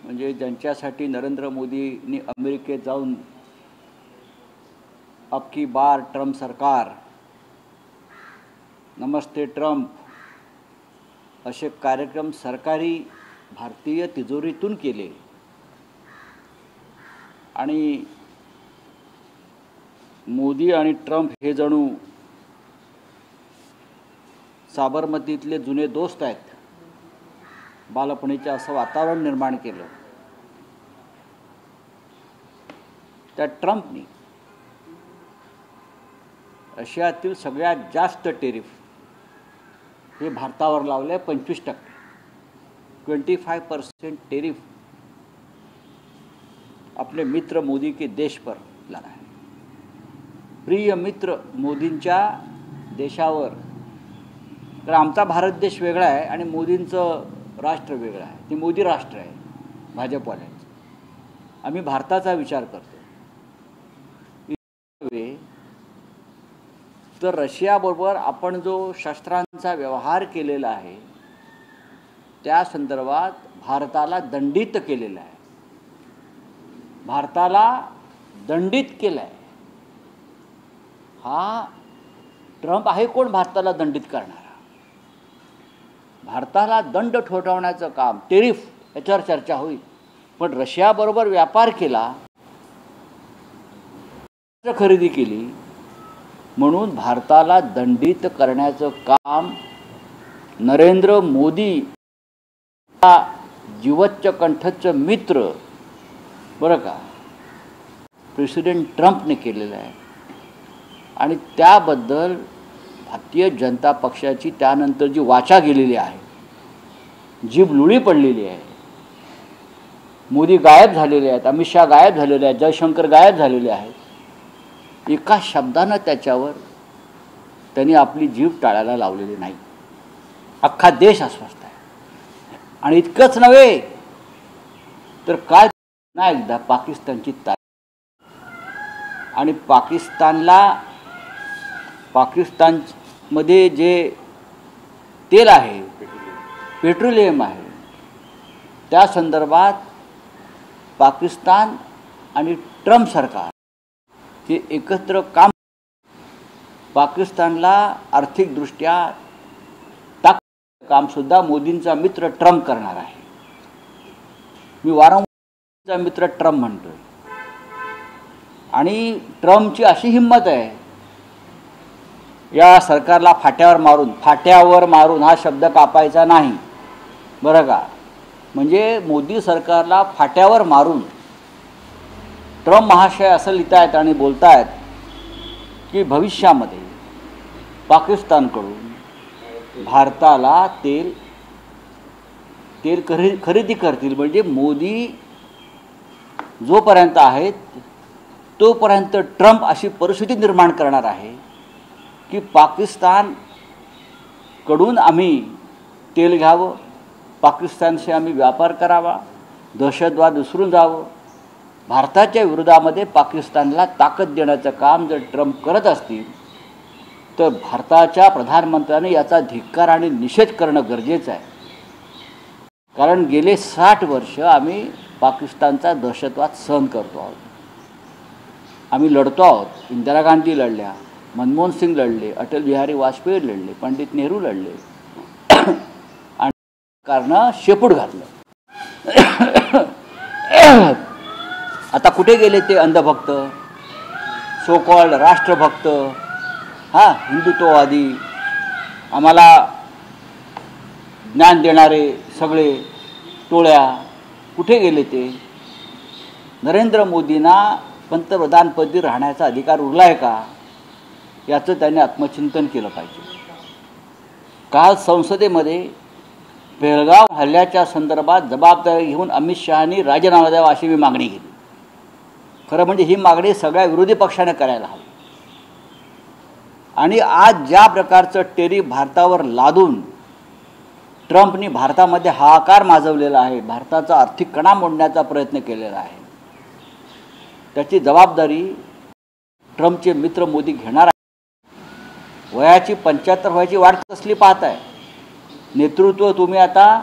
म्हणजे ज्यांच्यासाठी नरेंद्र मोदींनी अमेरिकेत जाऊन अब की बार ट्रम्प सरकार, नमस्ते ट्रम्प असे कार्यक्रम सरकारी भारतीय तिजोरीतून केले आणि मोदी आणि ट्रम्प हे जणू साबरमतीतले जुने दोस्त आहेत, बालपणीचे असं वातावरण निर्माण केलं. त्या ट्रम्पनी रशियातील सगळ्यात जास्त टेरिफ हे भारतावर लावले. 25%, 25% टेरिफ अपने मित्र मोदी के देश पर लगा है. प्रिय मित्र मोदींच्या देशावर. तर आमचा भारत देश वेगळा आहे आणि मोदींचं राष्ट्र वेगळं आहे. ते मोदी राष्ट्र आहे भाजपवाल्यांचं. आम्ही भारताचा विचार करतो. तर रशियाबरोबर आपण जो शस्त्रांचा व्यवहार केलेला आहे त्या संदर्भात भारताला दंडित केलेला आहे. भारताला दंडित केलं आहे. हा ट्रम्प आहे कोण भारताला दंडित करणारा? भारताला दंड ठोठावण्याचं काम, टेरिफ याच्यावर चर्चा होईल. पण रशियाबरोबर व्यापार केला, खरेदी केली म्हणून भारताला दंडित करण्याचं काम नरेंद्र मोदी जीवच्च कंठच्च मित्र बरं का प्रेसिडेंट ट्रम्पने केलेलं आहे. आणि त्याबद्दल भारतीय जनता पक्षाची त्यानंतर जी वाचा गेलेली आहे, जीभ लुळी पडलेली आहे. मोदी गायब झालेले आहेत, अमित शहा गायब झालेले आहेत, जयशंकर गायब झालेले आहेत. एका शब्दानं त्याच्यावर त्यांनी आपली जीभ टाळायला लावलेली नाही. अख्खा देश अस्वस्थ आहे. आणि इतकंच नव्हे तर काय ना एकदा पाकिस्तानची आणि पाकिस्तानमध्ये जे तेल आहे, पेट्रोलियम आहे, त्या संदर्भात पाकिस्तान आणि ट्रम्प सरकार हे एकत्र पाकिस्तानला आर्थिकदृष्ट्या कामसुद्धा मोदींचा मित्र ट्रम्प करणार आहे. मी वारंवार मित्र ट्रम्प म्हणतोय. आणि ट्रम्पची अशी हिंमत आहे या सरकारला फाट्यावर मारून हा शब्द कापायचा नाही बरं का. म्हणजे मोदी सरकारला फाट्यावर मारून ट्रम्प महाशय असं लिहितायत आणि बोलतायत की भविष्यामध्ये पाकिस्तानकडून भारताला तेल खरेदी करतील. म्हणजे मोदी जोपर्यंत आहेत तोपर्यंत ट्रम्प अशी परिस्थिती निर्माण करणार आहे की पाकिस्तानकडून आम्ही तेल घ्यावं, पाकिस्तानशी आम्ही व्यापार करावा, दहशतवाद विसरून जावं. भारताच्या विरोधामध्ये पाकिस्तानला ताकद देण्याचं काम जर ट्रम्प करत असतील तर भारताच्या प्रधानमंत्र्यांनी याचा धिक्कार आणि निषेध करणं गरजेचं आहे. कारण गेले 60 वर्ष आम्ही पाकिस्तानचा दहशतवाद सहन करतो आहोत. आम्ही लढतो आहोत. इंदिरा गांधी लढल्या, मनमोहन सिंग लढले, अटल बिहारी वाजपेयी लढले, पंडित नेहरू लढले आणि सरकारनं शेपूट घातलं. आता कुठे गेले ते अंधभक्त, सो कॉल्ड राष्ट्रभक्त, हिंदुत्ववादी, आम्हाला ज्ञान देणारे सगळे टोळ्या कुठे गेले ते? नरेंद्र मोदींना पंतप्रधानपदी राहण्याचा अधिकार उरला आहे का याचं त्यांनी आत्मचिंतन केलं पाहिजे. काल संसदेमध्ये पेहलगाव हल्ल्याच्या संदर्भात जबाबदारी घेऊन अमित शहानी राजीनामा द्यावा अशी मी मागणी केली. खरं म्हणजे ही मागणी सगळ्या विरोधी पक्षाने करायला हवी. आणि आज ज्या प्रकारचं टेरिफ भारतावर लादून ट्रम्पनी भारतामध्ये हाहाकार माजवलेला आहे, भारताचा आर्थिक कणा मोडण्याचा प्रयत्न केलेला आहे, त्याची जबाबदारी ट्रम्पचे मित्र मोदी घेणार आहे. वयाची 75 व्हायची वाट कसली पाहताय? नेतृत्व तुम्ही आता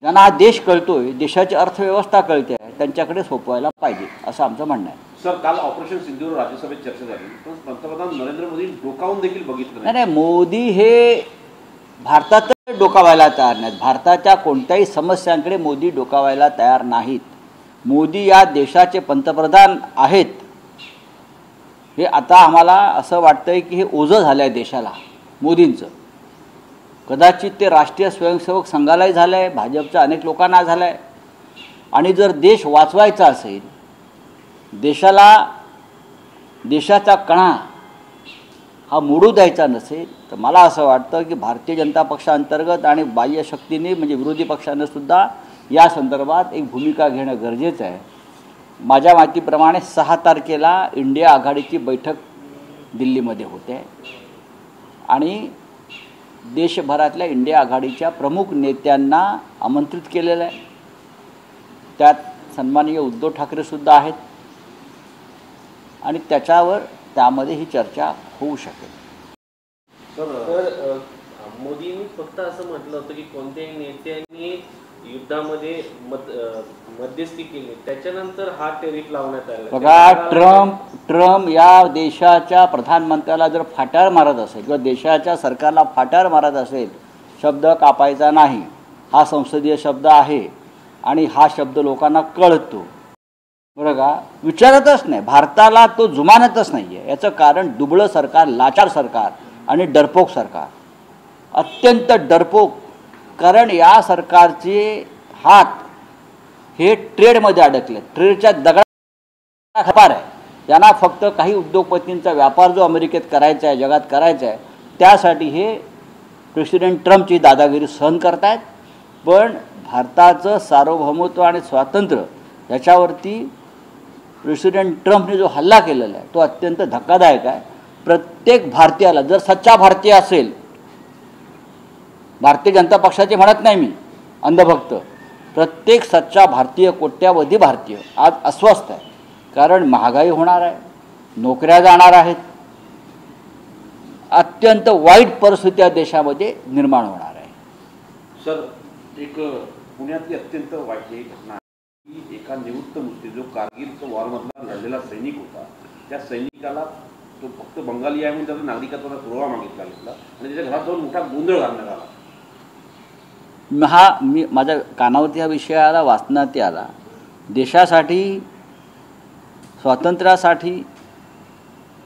ज्यांना हा देश कळतोय, देशाची अर्थव्यवस्था कळते आहे, त्यांच्याकडे सोपवायला पाहिजे असं आमचं म्हणणं आहे. सर, काल ऑपरेशन सिंधूवर राज्यसभेत चर्चा झाली, पण पंतप्रधान नरेंद्र मोदी डोकावून देखील बघितलं नाही. मोदी हे भारतात डोकावायला तयार नाहीत. भारताच्या कोणत्याही समस्यांकडे मोदी डोकावायला तयार नाहीत. मोदी या देशाचे पंतप्रधान आहेत. हे आता आम्हाला असं वाटतंय की हे ओझं झालं आहे देशाला मोदींचं. कदाचित ते राष्ट्रीय स्वयंसेवक संघालाही झालं आहे, भाजपच्या अनेक लोकांना झालं आहे. आणि जर देश वाचवायचा असेल, देशाचा कणा हा मोडू द्यायचा नसेल, तर मला असं वाटतं की भारतीय जनता पक्षांतर्गत आणि बाह्य शक्तींनी म्हणजे विरोधी पक्षांनी सुद्धा या संदर्भात एक भूमिका घेणं गरजेचं आहे. माझ्या माहितीप्रमाणे 6 तारखेला इंडिया आघाडीची बैठक दिल्लीमध्ये होते आणि देशभरातल्या इंडिया आघाडीच्या प्रमुख नेत्यांना आमंत्रित केलेलं आहे. त्यात सन्माननीय उद्धव ठाकरेसुद्धा आहेत आणि त्यामध्ये ही चर्चा होऊ शकेल. तर मोदींनी फक्त असं म्हटलं होतं की कोणत्याही नेत्यांनी युद्धामध्ये मध्यस्थी केली, त्याच्यानंतर हा टेरिफ लावण्यात आला. बघा, ट्रम्प या देशाच्या प्रधानमंत्र्याला जर फाट्यावर मारत असेल किंवा देशाच्या सरकारला फाट्यावर मारत असेल, शब्द कापायचा नाही हा संसदीय शब्द आहे आणि हा शब्द लोकांना कळतो. बरं का, विचारतच नाही, भारताला तो जुमानतच नाही आहे. याचं कारण दुबळं सरकार, लाचार सरकार आणि डरपोक सरकार, अत्यंत डरपोक. कारण या सरकारचे हात हे ट्रेडमध्ये अडकले, ट्रेडच्या दगडा खपार आहे. त्यांना फक्त काही उद्योगपतींचा व्यापार जो अमेरिकेत करायचा आहे, जगात करायचा आहे, त्यासाठी हे प्रेसिडेंट ट्रम्पची दादागिरी सहन करतायत. पण भारताचं सार्वभौमत्व आणि स्वातंत्र्य याच्यावरती प्रेसिडेंट ट्रम्पने जो हल्ला केलेला आहे तो अत्यंत धक्कादायक आहे. प्रत्येक भारतीयाला, जर सच्चा भारतीय असेल, भारतीय जनता पक्षाचे म्हणत नाही मी, अंधभक्त, प्रत्येक सच्चा भारतीय, कोट्यावधी भारतीय आज अस्वस्थ आहे. कारण महागाई होणार आहे, नोकऱ्या जाणार आहेत, अत्यंत वाईट परिस्थिती या देशामध्ये निर्माण होणार आहे. सर, एक पुण्यातली अत्यंत वाईट घटना आहे की एका निवृत्त मुस्लिम जो कारगिलचा वॉरमधला लढलेला सैनिक होता, त्या सैनिकाला तो फक्त बंगाली आहे म्हणून त्याचा नागरिकत्वाचा पुरावा मागितला घेतला आणि त्याच्या घरात जाऊन मोठा गोंधळ घालण्यात आला. माझ्या कानावरती हा विषय आला, वाचण्यात आला. देशासाठी, स्वातंत्र्यासाठी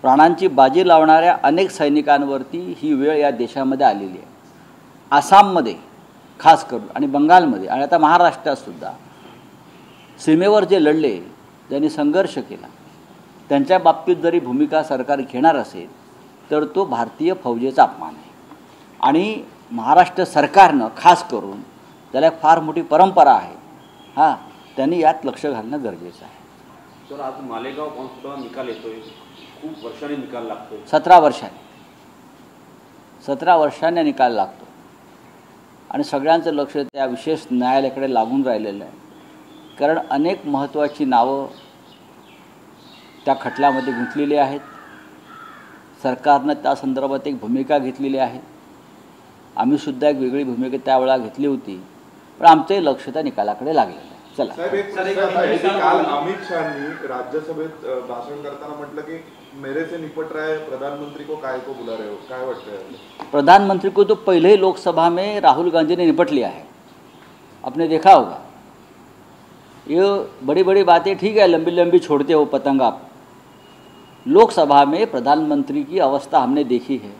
प्राणांची बाजी लावणाऱ्या अनेक सैनिकांवरती ही वेळ या देशामध्ये आलेली आहे. आसाममध्ये खास करून आणि बंगालमध्ये आणि आता महाराष्ट्रातसुद्धा सीमेवर जे लढले, ज्यांनी संघर्ष केला, त्यांच्या बाबतीत जरी भूमिका सरकार घेणार असेल तर तो भारतीय फौजेचा अपमान आहे. आणि महाराष्ट्र सरकारनं खास करून, त्याला एक फार मोठी परंपरा आहे, हां, त्यांनी यात लक्ष घालणं गरजेचं आहे. सर, आज मालेगाव कॉन्स्टिट्यूशनचा निकाल येतोय, खूप वर्षांनी निकाल लागतो. 17 वर्षांनी निकाल लागतो आणि सगळ्यांचं लक्ष त्या विशेष न्यायालयाकडे लागून राहिलेलं आहे. कारण अनेक महत्त्वाची नावं त्या खटल्यामध्ये गुंतलेली आहेत. सरकारनं त्या संदर्भात एक भूमिका घेतलेली आहे. आम्हीसुद्धा एक वेगळी भूमिका त्यावेळेला घेतली होती, पण आमचंही लक्ष त्या निकालाकडे लागलेलं आहे. चला, काल अमित शहानी राज्यसभेत भाषण करताना म्हटलं की मेरे से निपट रहा है प्रधानमंत्री को काय को बुला रहे हो, काय वाटतं? प्रधानमंत्री को तो पहले ही लोकसभा में राहुल गांधी ने निपट लिया है, आपने देखा होगा. ये बड़ी बड़ी बातें ठीक है, लंबी लंबी छोड़ते हो पतंग आप. लोकसभा में प्रधानमंत्री की अवस्था हमने देखी है,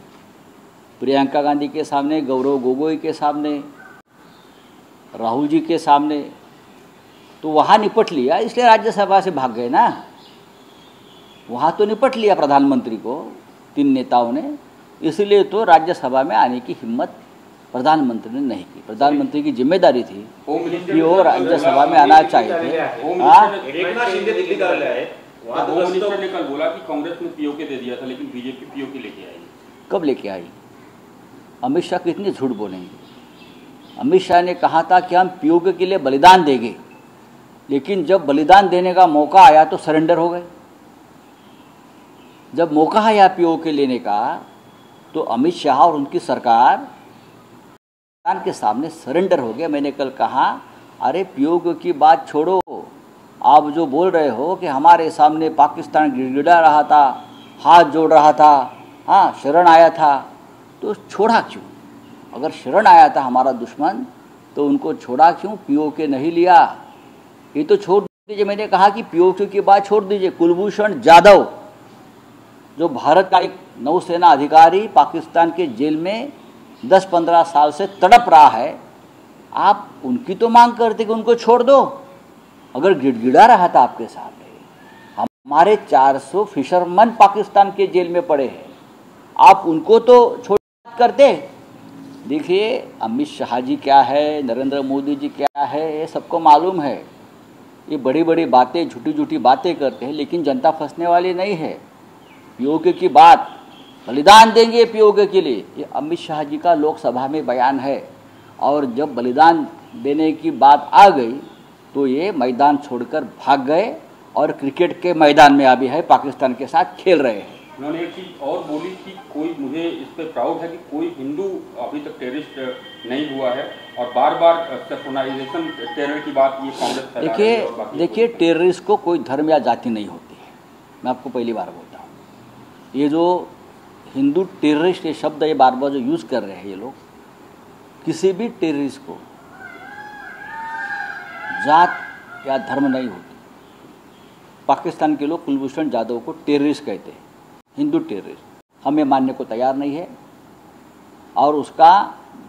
प्रियंका गांधी के सामने, गौरव गोगोई के सामने, राहुल जी के सामने, तो वहाँ निपट लिया, इसलिए राज्यसभा से भाग गए ना. वहाँ तो निपट लिया प्रधानमंत्री को 3 नेताओं ने, इसलिए तो राज्यसभा में आने की हिम्मत प्रधानमंत्री ने नहीं की. प्रधानमंत्री की जिम्मेदारी थी कि वो राज्यसभा में आना चाहिए थे. एकनाथ शिंदे दिल्ली का है, होम मिनिस्टर ने कल बोला कि कांग्रेस ने पीओके दे दिया था, लेकिन बीजेपी पीओके लेके आई. कब लेके आई? अमित शाह कितनी झूठ बोलेंगे. अमित शाह ने कहा था कि हम पीओके के लिए बलिदान देंगे, लेकिन जब बलिदान देने का मौका आया तो सरेंडर हो गए. जब मौका आया पीओके लेने का तो अमित शाह और उनकी सरकार पाकिस्तान के सामने सरेंडर हो गया। मैंने कल कहा, अरे पीओके की बात छोड़ो, आप जो बोल रहे हो कि हमारे सामने पाकिस्तान गिड़गिड़ा रहा था, हाथ जोड़ रहा था, हाँ शरण आया था, तो छोड़ा क्यों? अगर शरण आया था हमारा दुश्मन तो उनको छोड़ा क्यों? पीओके नहीं लिया, ये तो छोड़ दीजिए। मैंने कहा कि पीओके की बात छोड़ दीजिए, कुलभूषण जाधव जो भारत का एक नौसेना अधिकारी पाकिस्तान के जेल में 10-15 साल से तड़प रहा है, आप उनकी तो मांग करते कि उनको छोड़ दो। अगर गिड़गिड़ा रहा था आपके सामने, हमारे 400 फिशरमैन पाकिस्तान के जेल में पड़े हैं, आप उनको तो छोड़ करते। देखिए अमित शाह जी क्या है, नरेंद्र मोदी जी क्या है, ये सबको मालूम है। ये बड़ी बड़ी बातें, झूठी झूठी बातें करते हैं, लेकिन जनता फंसने वाली नहीं है। पीओके की बात, बलिदान देंगे पीओके के लिए, ये अमित शाह जी का लोकसभा में बयान है। और जब बलिदान देने की बात आ गई तो ये मैदान छोड़कर भाग गए और क्रिकेट के मैदान में अभी है, पाकिस्तान के साथ खेल रहे हैं। उन्होंने एक चीज और बोली कि कोई, मुझे इस पर प्राउड है कि कोई हिंदू अभी तक टेररिस्ट नहीं हुआ है, और बार बार सेकुलराइजेशन टेरर की बात ये कांग्रेस फैला रही है। और बाकी देखिए टेररिस्ट को कोई धर्म या जाति नहीं होती है, मैं आपको पहली बार बोलता हूँ। ये जो हिंदू टेररिस्ट ये शब्द ये बार बार जो यूज़ कर रहे हैं ये लोग, किसी भी टेररिस्ट को जात या धर्म नहीं होती। पाकिस्तान के लोग कुलभूषण जाधव को टेररिस्ट कहते हैं, हिंदू टेररिस्ट। हमें मानने को तैयार नहीं है, और उसका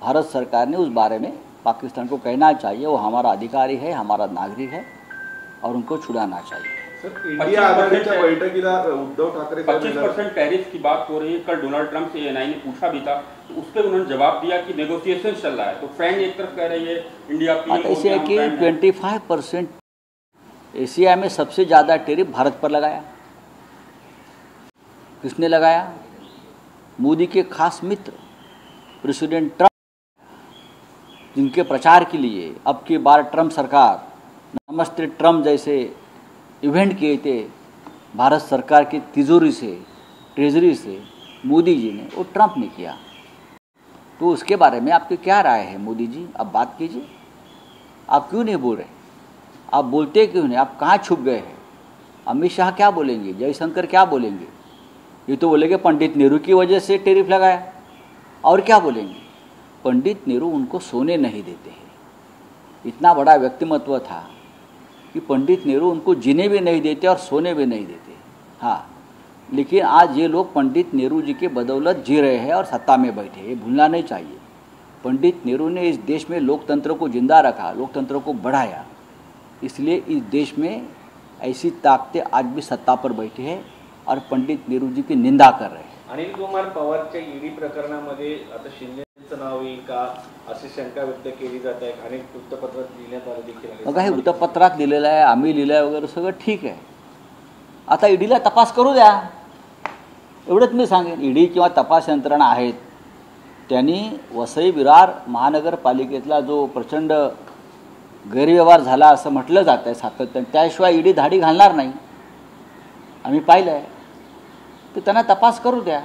भारत सरकार ने उस बारे में पाकिस्तान को कहना चाहिए, वो हमारा अधिकारी है, हमारा नागरिक है, और उनको छुड़ाना चाहिए। सर इंडिया आघाडीच्या बैठकीला उद्धव ठाकरे 25% टैरिफ की बात हो रही है। कल डोनाल्ड ट्रंप से एएनआई ने पूछा भी था, तो उस पर उन्होंने जवाब दिया कि नेगोशिएशन चल रहा है। तो फ्रेंड एक तरफ कह रही है इंडिया की, ऐसे है कि 25% एशिया में सबसे ज़्यादा टैरिफ भारत पर लगाया। किसने लगाया? मोदी के खास मित्र प्रेसिडेंट ट्रंप, जिनके प्रचार के लिए अब की बार ट्रंप सरकार नमस्ते ट्रंप जैसे इवेंट किए थे भारत सरकार की तिजोरी से, ट्रेजरी से, मोदी जी ने, वो ट्रंप ने किया। तो उसके बारे में आपकी क्या राय है मोदी जी? आप बात कीजिए। आप क्यों नहीं बोल रहे? आप बोलते क्यों नहीं? आप कहाँ छुप गए हैं? अमित शाह क्या बोलेंगे? जयशंकर क्या बोलेंगे? ये तो बोलेंगे पंडित नेहरू की वजह से टैरिफ लगाया, और क्या बोलेंगे? पंडित नेहरू उनको सोने नहीं देते हैं। इतना बड़ा व्यक्तिमत्व था कि पंडित नेहरू उनको जीने भी नहीं देते और सोने भी नहीं देते। हाँ, लेकिन आज ये लोग पंडित नेहरू जी के बदौलत जी रहे हैं और सत्ता में बैठे, ये भूलना नहीं चाहिए। पंडित नेहरू ने इस देश में लोकतंत्र को जिंदा रखा, लोकतंत्र को बढ़ाया, इसलिए इस देश में ऐसी ताकतें आज भी सत्ता पर बैठी है और पंडित नेहरू जी की निंदा कर रहे हैं। अनिल कुमार पवारच्या ईडी प्रकरणामध्ये आता शिंदेचं नाव येईल का अशी शंका व्यक्त केली जात आहे। अनेक वृत्तपत्रात लिहिण्यात आलं देखील आहे। बघा, हे वृत्तपत्रात लिहिलेलं आहे, आम्ही लिहिलं आहे वगैरे सगळं ठीक आहे। आता ईडीला तपास करू द्या, एवढंच मी सांगेन। ईडी किंवा तपास यंत्रणा आहेत, त्यांनी वसई विरार महानगरपालिकेतला जो प्रचंड गैरव्यवहार झाला असं म्हटलं जात आहे सातत्याने, त्याशिवाय ईडी धाडी घालणार नाही, आम्ही पाहिलं आहे। तर त्यांना तपास करू द्या।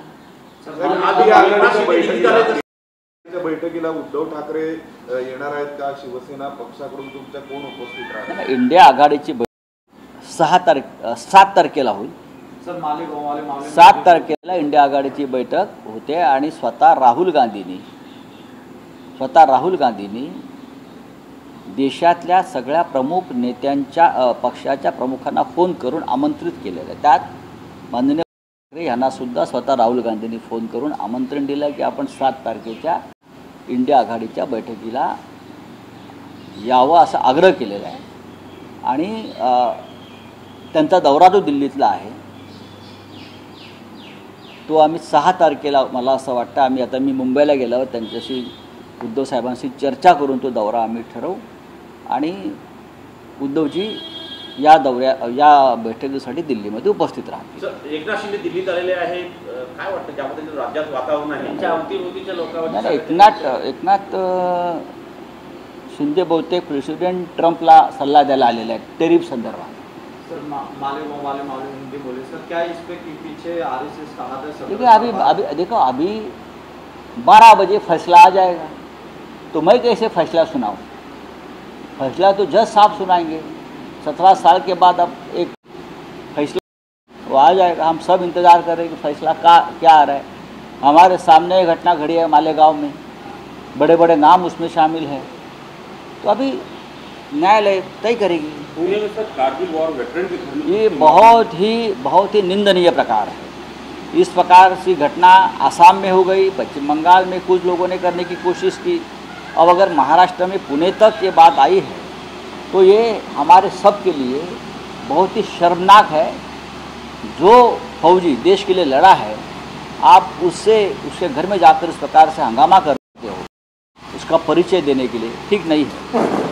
बैठकीला उद्धव ठाकरे येणार आहेत का? शिवसेना पक्षाकडून तुमच्या कोण उपस्थित राहणार? इंडिया आघाडीची 7 तारखेला होईल। 7 तारखेला इंडिया आघाडीची बैठक होते आणि स्वतः राहुल गांधींनी देशातल्या सगळ्या प्रमुख नेत्यांच्या पक्षाच्या प्रमुखांना फोन करून आमंत्रित केलेलं आहे। त्यात माननीय ठाकरे यांना सुद्धा स्वतः राहुल गांधींनी फोन करून आमंत्रण दिलं की आपण 7 तारखेच्या इंडिया आघाडीच्या बैठकीला यावं असं आग्रह केलेला आहे। आणि त्यांचा दौरा जो दिल्लीतला आहे तो आम्ही 6 तारखेला, मला असं वाटतं आम्ही, आता मी मुंबईला गेल्यावर त्यांच्याशी उद्धव साहेबांशी चर्चा करून तो दौरा आम्ही ठरवू आणि उद्धवजी या बैठकीसाठी दिल्लीमध्ये उपस्थित राहतील। एकनाथ शिंदे दिल्लीत आलेले आहेत, काय वाटतं ज्या पद्धतीने राज्यात वातावरण आहे? त्यांच्या अवतीभोवतीच्या लोकांवर नाही, एकनाथ शिंदे बहुतेक प्रेसिडेंट ट्रंपला सल्ला द्यायला आलेले आहेत टेरिफ संदर्भात। सर माले हिंदी बोले सर, क्या इस पे पीछे आरएसएस कहा था? देखिए अभी 12 बजे फैसला आ जाएगा। तो मैं कैसे फैसला सुनाऊं? फैसला तो जज साहब सुनाएंगे। 17 साल के बाद अब एक फैसला वो आ जाएगा। हम सब इंतज़ार कर रहे हैं कि फैसला क्या आ रहा है। हमारे सामने एक घटना घड़ी है मालेगांव में, बड़े बड़े नाम उसमें शामिल हैं, तो अभी न्यायालय तय करेगी। पुणे में सर कारगिल वॉर वेटरन के घर में ये बहुत ही निंदनीय प्रकार है। इस प्रकार की घटना आसाम में हो गई, पश्चिम बंगाल में कुछ लोगों ने करने की कोशिश की, अब अगर महाराष्ट्र में पुणे तक ये बात आई है तो ये हमारे सब के लिए बहुत ही शर्मनाक है। जो फौजी देश के लिए लड़ा है, आप उसके घर में जाकर इस प्रकार से हंगामा करते हो, उसका परिचय देने के लिए ठीक नहीं है।